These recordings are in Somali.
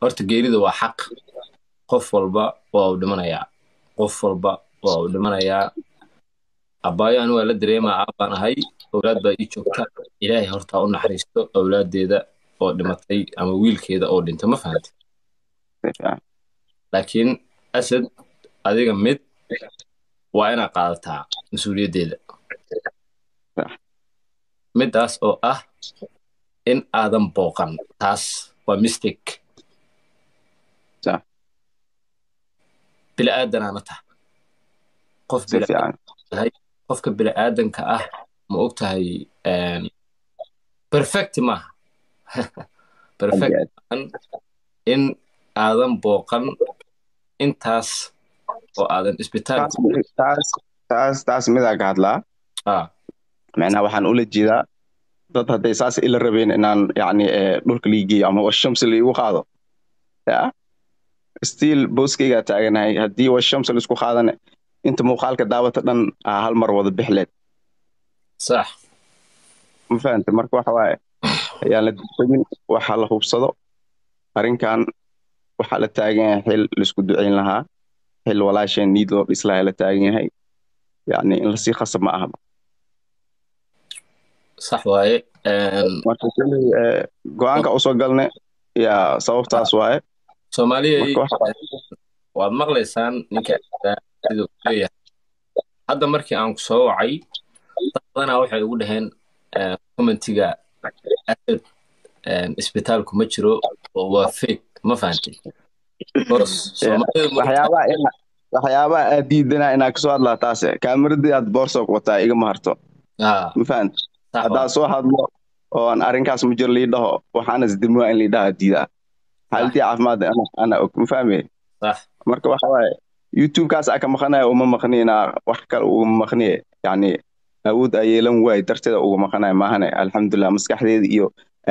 horta geeridu waa xaq. qof walba waa uu dhimanayaa. qof walba waa uu dhimanayaa. abbaayo anu waa la dareemaa aabbaan ahay. awlaad baa ii joogta. ilaahay horta ha u naxariisto awlaaddeeda oo dhimatay ama wiilkeeda oo dhintay, ma fahantay? laakiin asad, adiga mid waa inaad qaadataa mas-uuliyaddeeda. middaas oo ah in aadan booqan. taas waa mistake. bili-aadanaana tahay. qof tahay. qofka bili-aadanka ah ma og tahay perfect maaha. perfect maahan in aadan booqan intaas oo aadan isbitaal taas midaa ka hadlaa. macnaha waxaan ula jeedaa dad hadday saas ila rabeen inaan yani dhulka liigeeyo ama washamsi liigu qaado ya stiil booskaygaa taaganahay. haddii washamsi laisku qaadane inta muuqaalka daawata dhan hal mar wada bixleed. sax ma fahantay? marka waxa waaye ayaan la degdegin, waxa la hubsado. arrinkan waxaa la taagan yahay xil laisku ducayn lahaa, xil walaasheen niid loo dhis lahaa la taagan yahay. yani in lasii khasab ma aha. sax waaye. marka go-aanka usoo galne yaa sababtaas waaye. soomaaliya waad maqlaysaan ninka siduu leeyahay. hadda markii aan ku soo wacay dad badanaa waxay ugu dhaheen commentiga asad isbitaalku ma jiro oo waa fake, ma fahantay? waxyaabaha aad diidanaa inaa kasoo hadlaa taase kaamiradii aad boorso wataa igama harto. ma fahantay? haddaa soo hadlo oon arrinkaas ma jiro lii dhaho waxaana isdilmoa in lii dhaha diidaa. xaaladii caafimaad ana og, ma fahmay? marka waxa waaye youtube-kaas aka maqanaya uma maqnina wax kale uguma maqniye. yani awood aa yeelan waay darteeda uga maqanaya maahane. alxamdulilah maskaxdeeda iyo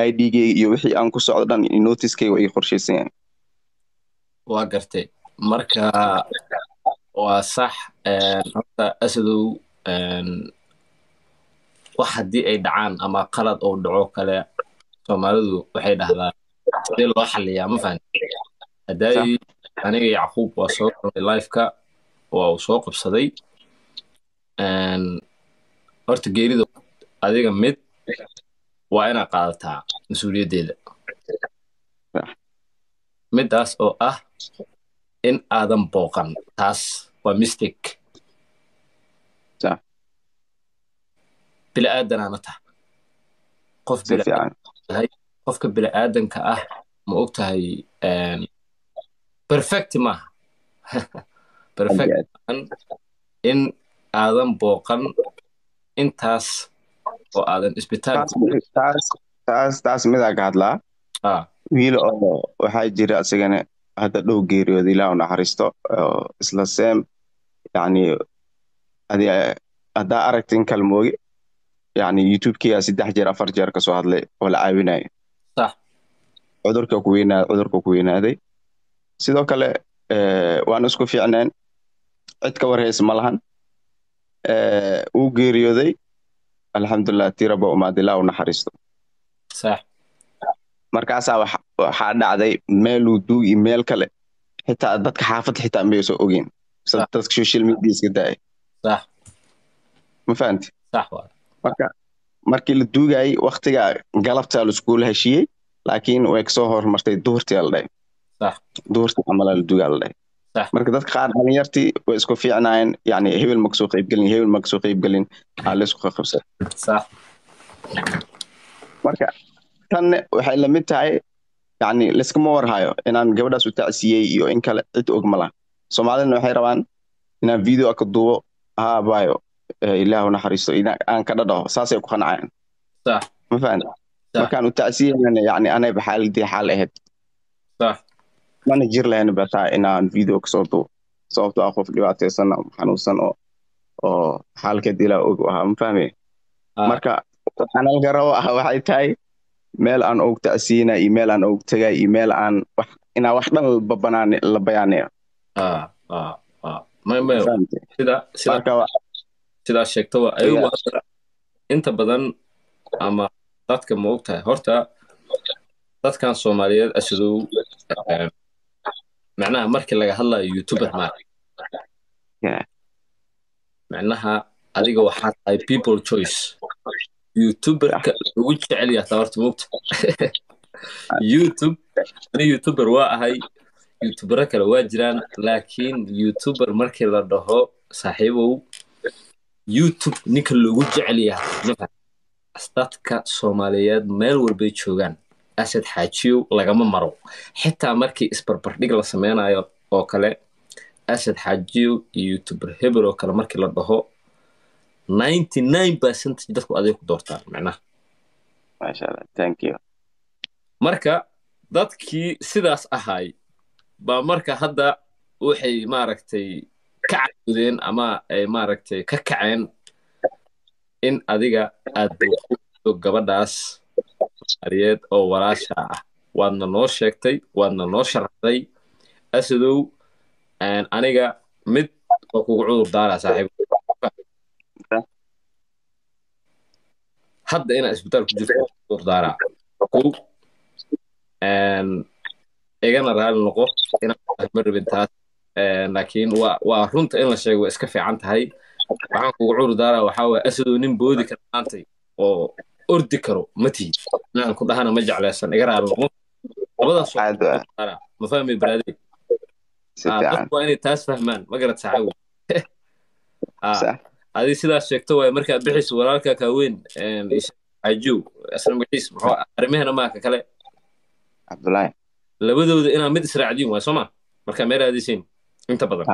idgeyga iyo wixii aan ku socdo dhan notiskeyga ay qorshaysan yahay. waa gartay. marka waa sax. horta asadow wax haddii ay dhacaan ama qalad oo dhaco kale, soomaalidu waxay dhahdaa sidee loo xaliyaa, ma fahantay? haddaay aniga yacquub waa soo galay liveka, waa uu soo qabsaday. horta geeridu adiga mid waa inaad qaadataa mas-uuliyaddeeda. middaas oo ah in aadan booqan. taas waa mistake. bili-aadanaana tahay. qofka bili-aadanka ah ma og tahay perfect maaha. perfect maahan in aadan booqan intaas oo aadan isbitaal taas midaa ka hadlaa. wiil oo waxaa jira isagana hadda dhow geeriyooda ilaah u naxariisto isla seem. yani haddaa aragtin kalmooge yani youtube-kiyaa 3 jeer 4 jeer kasoo hadlay oo la caawinayo. cudurka ku weynaaday. sidoo kale waan isku fiicneen, cid ka warhaysa ma lahan. uu geeriyooday alxamdulilah, tiraba umaad ilaah u naxariisto. markaasaa waxaa dhacday meeluu duugi meel kale xitaa dadka xaafadda xitaa mayso ogeyn, dadka social media iska daaya. ma fahanti? marka markii la duugayay waktiga galabtaa laiskuula heshiiyey, laakiin way kasoo hormartay duhurtii la dhahay. duhurtii camalaa la duugaa la dhahay. marka dadka qaar dhalinyartii way isku fiicnaayeen. yani hebel ma kasoo qaybgelin, hebel ma kasoo qaybgelin, aa laysku qaqabsay. marka tanne waxay la mid tahay yani layskama warhayo inaan gabadhaas u tacsiiyey iyo in kale cid og ma laha. soomaalidana waxay rabaan inaan video ka duubo baayo ilaah u naxariisto aan ka dhadhaho, saasay ku qancayaan. ma fahanta? markaan u tacsiyeyna yani anayba xaaladii xaal ahayd, mana jir lahayn bataa inaan video kasoo duubo, sababto ah qof dhibaataysan xanuunsan oo xaalkeed ilaa og ahaa. ma fahmay? marka waxaan halka rabo waxay tahay meel aan og tacsiyeyna iyo meel aan og tagay iyo meel aan inaa wax dhan la bayaanayo. sidaa sheegtaba ayagu inta badan ama dadka ma og tahay. horta dadkan soomaaliyeed asadow macnaha markii laga hadlayo youtuber ma Yeah. macnaha adiga waxaa tahay people choice youtuberka ugu jecel yahay tabarta mugta youtube ani youtuber waa ahay youtubero kale waa jiraan laakiin youtuber markii la dhaho saaxiibow youtube ninka loogu jecel yahay dadka Soomaaliyeed meel walbay joogaan asad xaajiyo lagama maro xitaa markii isbarbardhig la sameynayo oo kale asad xaajiyo iyo youtuber hebel oo kale markii la dhaho 99% dadku aday ku doortaan macnaha Masha Allah, thank you. marka dadkii sidaas ahay baa marka hadda waxay maaragtay ka caawdeen ama ay maaragtay ka kaceen in adiga aad buuxdo gabadhaas ariyeed oo walaasha ah waadna noo sheegtay waadna noo sharaxday asadow aniga mid oo kugu cudur daaraa saaxiib hadda inaa isbitaal ku jirto cudur daaraa igana raali noqo inaan ma rabin taas laakiin waa runta in la sheego waa iska fiican tahay waxaan kugu cudur daaraa waxaa waye asadoo nin boodi kara maantay oo ordi karo ma tihi inaan ku dhahana ma jeclaysan iga raali noqo labadaas ma fahmi baraadey dadku waa inay taas fahmaan ma garad saaxiibo adii sidaas sheegto waay markaad bixiso walaalka kaa weyn cajiw asna magaciis muxuu arrimahana maaka kale Cabdullaahi labadooda inaa mid israacdiin waay sooma markaa meel aadaysiin inta badan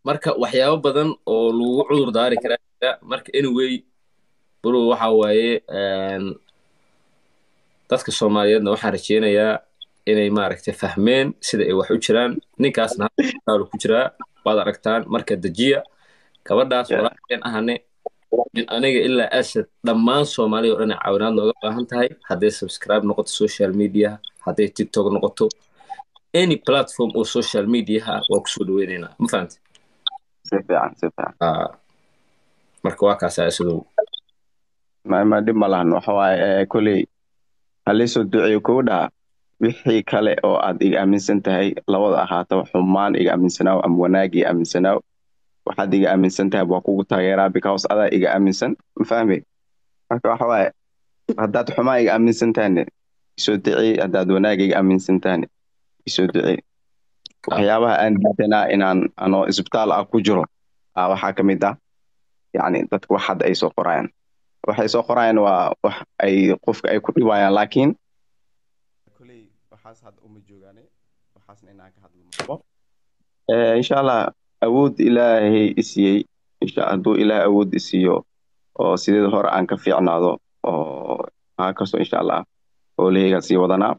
marka waxyaabo badan oo lagu cudur daari karaa marka anyway bro waxa waaye dadka Soomaaliyeedna waxaan rajeynayaa inay maaragtay fahmeen sida ay wax u jiraan ninkaasna hadda ku jiraa waad aragtaan marka dajiya gabadhaas walaalkeen ahane in aniga ilaa asad dhammaan Soomaaliya oo dhan caawinaad nooga baahan tahay hadday subscribe noqoto social media hadday TikTok noqoto any platform oo social media waa ku soo dhaweynaynaa ma fahamtay si fiican marka waa kaas asadow ma dhib ma lahan waxa waaye kuley halisoo duceeyo kugu dhaha wixii kale oo aad iga aaminsan tahay labada ahaata xumaan iga aaminsanaaw ama wanaag iga aaminsanaaw waxaad iga aaminsan tahay waa kugu taageeraa because adaa iga aaminsan ma fahmay marka waxa waaye haddaad xumaan iga aaminsan tahayne isoo duceey haddaad wanaag iga aaminsan tahayne isoo duceey waxyaabaha aan diidanaa inaan anoo isbitaal ah ku jiro waxaa ka mid ah yacni dadka wax hadda ay soo qorayaan waxay soo qorayaan waa wax ay qofka ay ku dhibayaan laakiin kuley waxaas hadda uma joogaane waxaasna inaan ka hadlo insha allah awood ilaahay isiiyey hadduu ilaah awood isiiyo oo sideeda hore aan ka fiicnaado oo kasto insha allah oo leeyaga sii wadanaa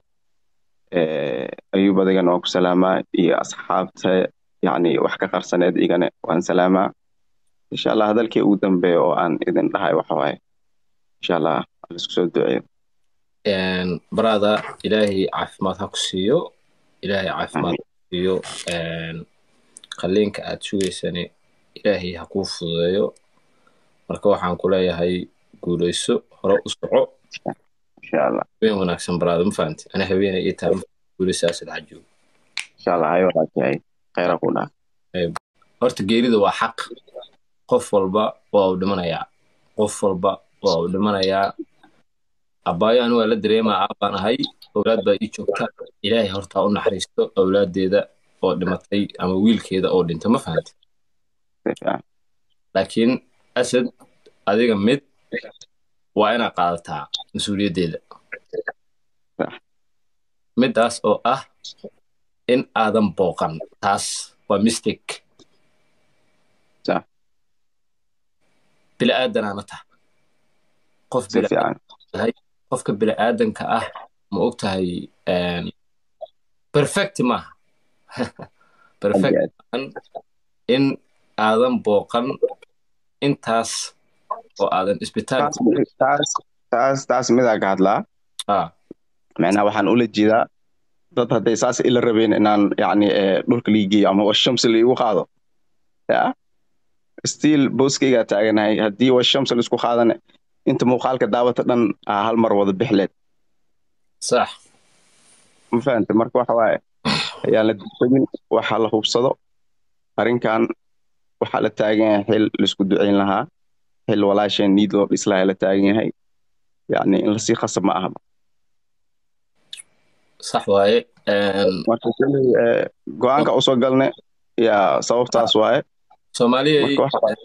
ayuub adigana waan ku salaamaa iyo asxaabta yacni wax ka qarsaneed igana waan salaamaa insha allah hadalkii ugu dambeeya oo aan idin dhahay waxa waaye insha allah aan isku soo duceeyo brother ilaahay caafimaad ha ku siiyo ilaahay caafimaad ha ku siiyo qalliinka aad sugaysane ilaahay ha kuu fududeeyo marka waxaan ku leeyahay guulayso hore u soco insha allah ween wanaagsan brother ma fahanti ana haweenay ii tahay guulayso asad xajiyo insha allah hayo walaakay khayra ku dhaaf horta geerida waa xaq qof walba waa uu dhimanayaa qof walba waa uu dhimanayaa abaayo anu waa la dareemaa aabaan ahay awlaad baa ii joogta ilaahay horta u naxariisto awlaadeeda oo dhimatay ama wiilkeeda oo dhinta ma fahanti laakiin asad adiga mid waa inaad qaadataa mas-uuliyaddeeda middaas oo ah in aadan booqan taas waa mistake bila'aadanaana taha qof qofka bila'aadanka ah ma og tahay perfect maaha perfect in aadan booqan intaas oo aadan isbitaal taas midaa ka hadlaa macnaha waxaan ula jeedaa dad hadday saas ila rabeen inaan yacni dhulka liigeeyo ama washamsi liigu qaado stiil booskaygaa taaganahay haddii washamsi laisku qaadane inta muuqaalka daawata dhan hal mar wada bixleed sax ma fahantay marka waxa waaye ayaan la degdegin waxa la hubsado arrinkan waxaa la taagan yahay xil laisku ducayn lahaa xil walaasheen niid loo dhis lahaa la taagan yahay yacni in lasii khasab ma aha sax waaye marka kuley go-aanka usoo galne yaa sababtaas waaye soomaaliya marka waxa waaye